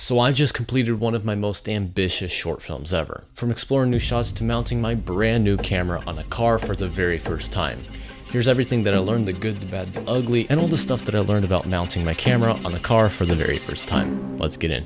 So I just completed one of my most ambitious short films ever. From exploring new shots to mounting my brand new camera on a car for the very first time. Here's everything that I learned, the good, the bad, the ugly, and all the stuff that I learned about mounting my camera on a car for the very first time. Let's get in.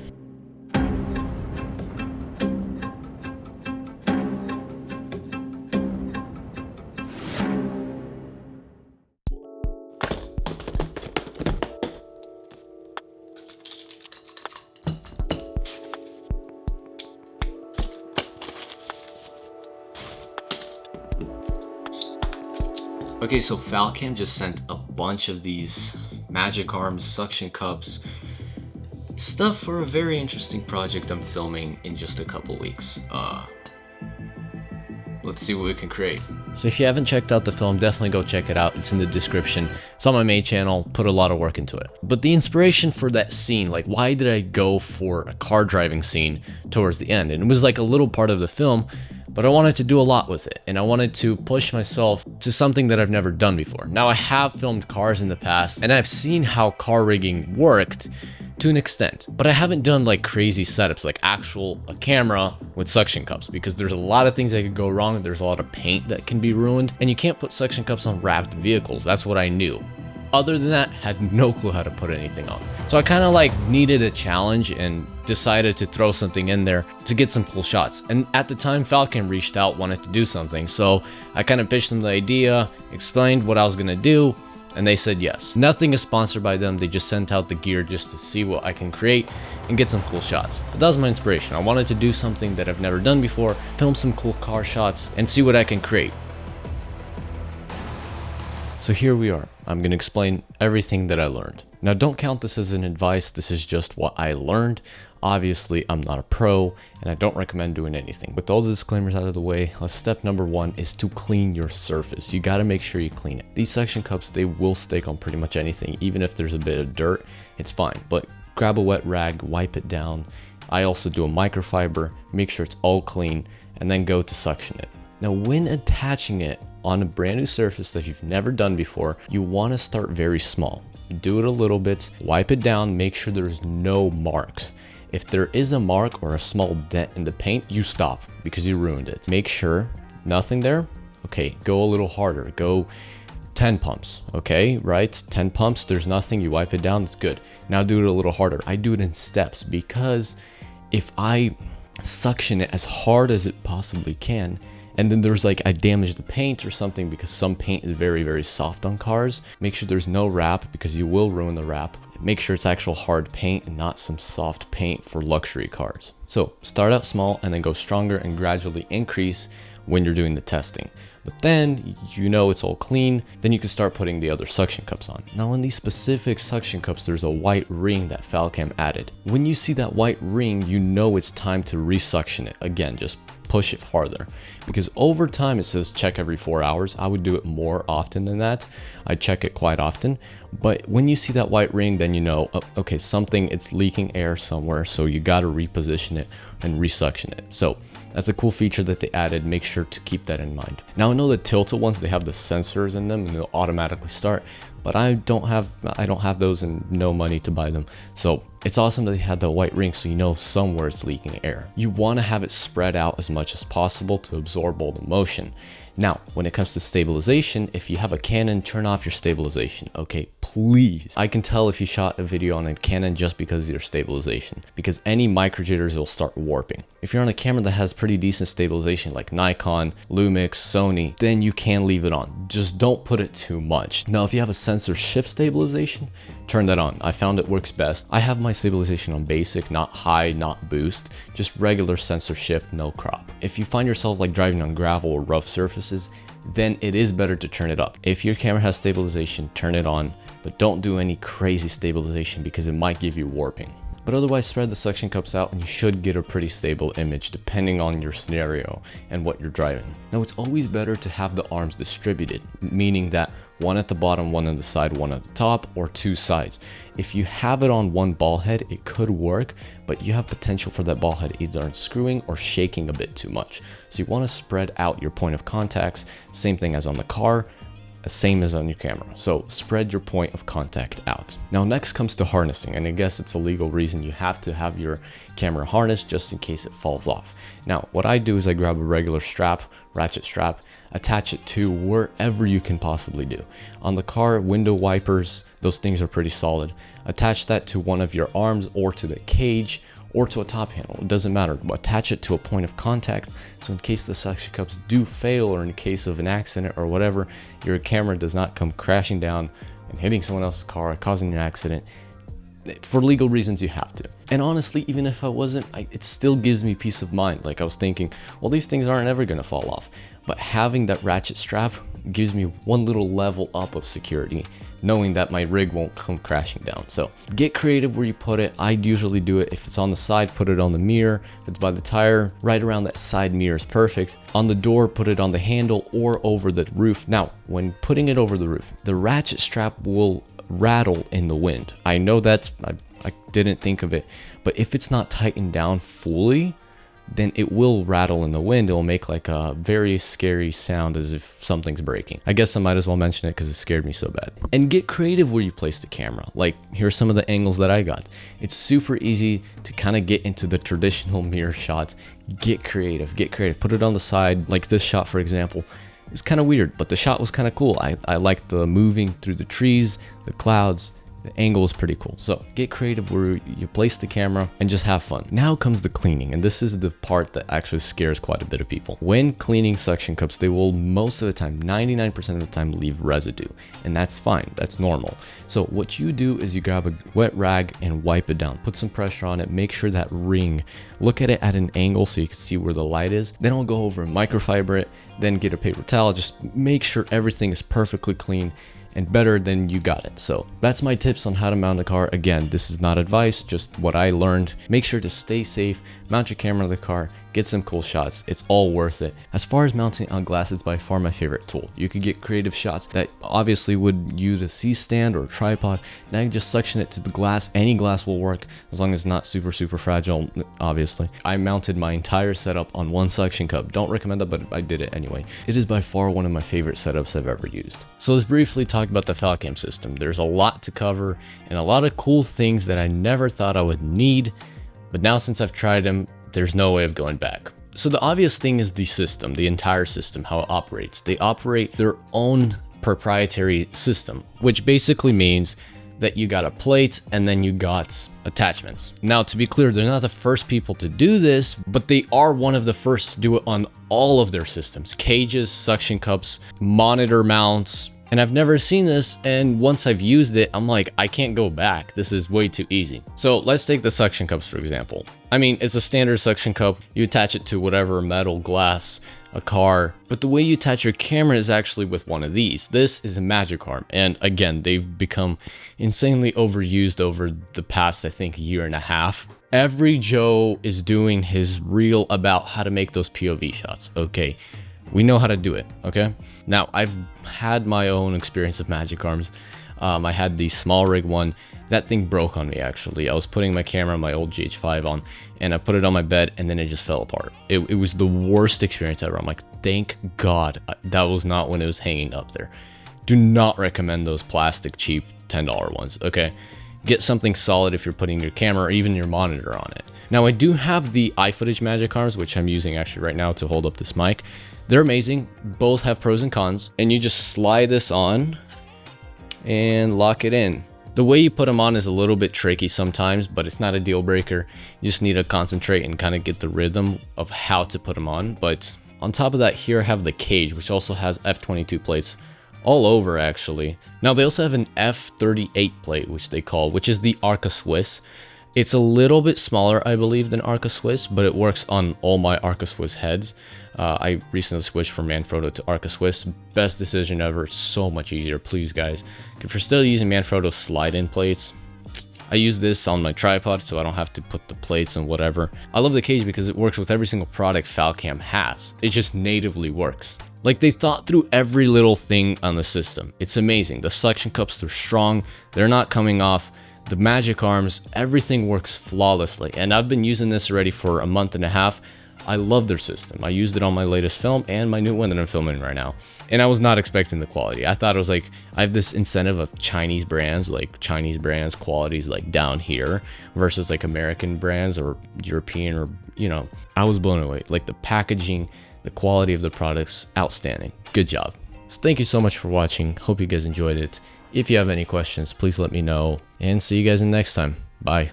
Okay, so Falcam just sent a bunch of these magic arms, suction cups, stuff for a very interesting project I'm filming in just a couple weeks. Let's see what we can create. So if you haven't checked out the film, definitely go check it out. It's in the description. It's on my main channel. Put a lot of work into it. But the inspiration for that scene, like why did I go for a car driving scene towards the end? And it was like a little part of the film, but I wanted to do a lot with it, and I wanted to push myself to something that I've never done before. Now, I have filmed cars in the past, and I've seen how car rigging worked to an extent, but I haven't done like crazy setups, like a camera with suction cups, because there's a lot of things that could go wrong. There's a lot of paint that can be ruined, and you can't put suction cups on wrapped vehicles. That's what I knew. Other than that, had no clue how to put anything on. So I kind of like needed a challenge and decided to throw something in there to get some cool shots. And at the time, Falcam reached out, wanted to do something. So I kind of pitched them the idea, explained what I was gonna do, and they said yes. Nothing is sponsored by them. They just sent out the gear just to see what I can create and get some cool shots. But that was my inspiration. I wanted to do something that I've never done before, film some cool car shots, and see what I can create. So here we are. I'm going to explain everything that I learned. Now, don't count this as an advice. This is just what I learned. Obviously, I'm not a pro, and I don't recommend doing anything. With all the disclaimers out of the way, step number one is to clean your surface. You got to make sure you clean it. These suction cups, they will stick on pretty much anything. Even if there's a bit of dirt, it's fine. But grab a wet rag, wipe it down. I also do a microfiber, make sure it's all clean, and then go to suction it. Now, when attaching it on a brand new surface that you've never done before, you want to start very small. Do it a little bit, wipe it down, make sure there's no marks. If there is a mark or a small dent in the paint, you stop because you ruined it. Make sure nothing there. Okay, go a little harder. Go 10 pumps, okay, right? 10 pumps, there's nothing, you wipe it down, it's good. Now do it a little harder. I do it in steps because if I suction it as hard as it possibly can, and then there's like I damage the paint or something, because some paint is very, very soft on cars. Make sure there's no wrap because you will ruin the wrap. Make sure it's actual hard paint and not some soft paint for luxury cars. So start out small and then go stronger and gradually increase when you're doing the testing. But then you know it's all clean, then you can start putting the other suction cups on. Now in these specific suction cups, there's a white ring that Falcam added. When you see that white ring, you know it's time to resuction it. Again, just push it farther, because over time it says check every 4 hours. I would do it more often than that. I check it quite often, but when you see that white ring, then you know, oh, okay, it's leaking air somewhere, so you got to reposition it and resuction it. So that's a cool feature that they added. Make sure to keep that in mind. Now I know the tilted ones, they have the sensors in them and they'll automatically start, but I don't have those and no money to buy them. So it's awesome that they had the white ring, so you know somewhere it's leaking air. You want to have it spread out as much as possible to absorb all the motion. Now, when it comes to stabilization, if you have a Canon, turn off your stabilization, okay? Please. I can tell if you shot a video on a Canon just because of your stabilization, because any micro jitters will start warping. If you're on a camera that has pretty decent stabilization like Nikon, Lumix, Sony, then you can leave it on. Just don't put it too much. Now, if you have a sensor shift stabilization, turn that on. I found it works best. I have my stabilization on basic, not high, not boost, just regular sensor shift, no crop. If you find yourself like driving on gravel or rough surfaces, then it is better to turn it up. If your camera has stabilization, turn it on, but don't do any crazy stabilization because it might give you warping. But otherwise, spread the suction cups out and you should get a pretty stable image depending on your scenario and what you're driving. Now, it's always better to have the arms distributed, meaning that one at the bottom, one on the side, one at the top, or two sides. If you have it on one ball head, it could work, but you have potential for that ball head either unscrewing or shaking a bit too much. So you want to spread out your point of contacts, same thing as on the car. same as on your camera. So spread your point of contact out. Now next comes to harnessing, and I guess it's a legal reason you have to have your camera harnessed just in case it falls off. Now what I do is I grab a regular strap, ratchet strap, attach it to wherever you can possibly do. On the car, window wipers, those things are pretty solid. Attach that to one of your arms or to the cage or to a top handle, it doesn't matter. Attach it to a point of contact, so in case the suction cups do fail or in case of an accident or whatever, your camera does not come crashing down and hitting someone else's car, causing an accident. For legal reasons, you have to. And honestly, even if I wasn't, it still gives me peace of mind. Like I was thinking, well, these things aren't ever gonna fall off. But having that ratchet strap gives me one little level up of security, knowing that my rig won't come crashing down. So get creative where you put it. I usually do it if it's on the side, put it on the mirror. If it's by the tire, right around that side mirror is perfect. On the door, put it on the handle or over the roof. Now, when putting it over the roof, the ratchet strap will rattle in the wind. I know that's, I didn't think of it, but if it's not tightened down fully, then it will rattle in the wind. It will make like a very scary sound as if something's breaking. I guess I might as well mention it because it scared me so bad. And get creative where you place the camera. Like here's some of the angles that I got. It's super easy to kind of get into the traditional mirror shots. Get creative, put it on the side. Like this shot, for example, is kind of weird, but the shot was kind of cool. I liked the moving through the trees, the clouds. The angle is pretty cool. So get creative where you place the camera and just have fun. Now comes the cleaning, and this is the part that actually scares quite a bit of people. When cleaning suction cups, they will most of the time, 99% of the time, leave residue, and that's fine, that's normal. So what you do is you grab a wet rag and wipe it down, put some pressure on it, make sure that ring, look at it at an angle so you can see where the light is. Then I'll go over and microfiber it, then get a paper towel, just make sure everything is perfectly clean and better than you got it. So that's my tips on how to mount a car. Again, this is not advice, just what I learned. Make sure to stay safe, mount your camera on the car, get some cool shots. It's all worth it. As far as mounting on glass, it's by far my favorite tool. You could get creative shots that obviously would use a C-stand or a tripod. Now you just suction it to the glass. Any glass will work as long as it's not super fragile, obviously. I mounted my entire setup on one suction cup. Don't recommend that, but I did it anyway. It is by far one of my favorite setups I've ever used. So let's briefly talk about the Falcam system. There's a lot to cover and a lot of cool things that I never thought I would need, but now since I've tried them, there's no way of going back. So the obvious thing is the system, the entire system, how it operates. They operate their own proprietary system, which basically means that you got a plate and then you got attachments. Now, to be clear, they're not the first people to do this, but they are one of the first to do it on all of their systems, cages, suction cups, monitor mounts. And I've never seen this, and once I've used it, I'm like, I can't go back. This is way too easy. So let's take the suction cups, for example. I mean, it's a standard suction cup. You attach it to whatever metal, glass, a car, but the way you attach your camera is actually with one of these. This is a magic arm, and again, they've become insanely overused over the past, I think, year and a half. Every Joe is doing his reel about how to make those POV shots, okay? We know how to do it, okay? Now, I've had my own experience of magic arms. I had the small rig one. That thing broke on me, actually. I was putting my camera on my old GH5 on, and I put it on my bed, and then it just fell apart. It was the worst experience ever. I'm like, thank God that was not when it was hanging up there. Do not recommend those plastic, cheap, $10 ones, okay? Get something solid if you're putting your camera or even your monitor on it. Now, I do have the iFootage magic arms, which I'm using actually right now to hold up this mic. They're amazing. Both have pros and cons, and you just slide this on and lock it in. The way you put them on is a little bit tricky sometimes, but it's not a deal breaker. You just need to concentrate and kind of get the rhythm of how to put them on. But on top of that, here I have the Cage, which also has F22 plates all over, actually. Now, they also have an F38 plate, which they call, which is the Arca Swiss. It's a little bit smaller, I believe, than Arca Swiss, but it works on all my Arca Swiss heads. I recently switched from Manfrotto to Arca Swiss. Best decision ever. So much easier. Please, guys, if you're still using Manfrotto slide-in plates, I use this on my tripod so I don't have to put the plates and whatever. I love the Cage because it works with every single product Falcam has. It just natively works. Like, they thought through every little thing on the system. It's amazing. The suction cups, they're strong. They're not coming off. The magic arms, everything works flawlessly. And I've been using this already for a month and a half. I love their system. I used it on my latest film and my new one that I'm filming right now. And I was not expecting the quality. I thought it was like, I have this incentive of Chinese brands, like Chinese brands qualities like down here versus like American brands or European, or, you know, I was blown away. Like the packaging, the quality of the products, outstanding. Good job. So thank you so much for watching. Hope you guys enjoyed it. If you have any questions, please let me know, and see you guys in the next time. Bye.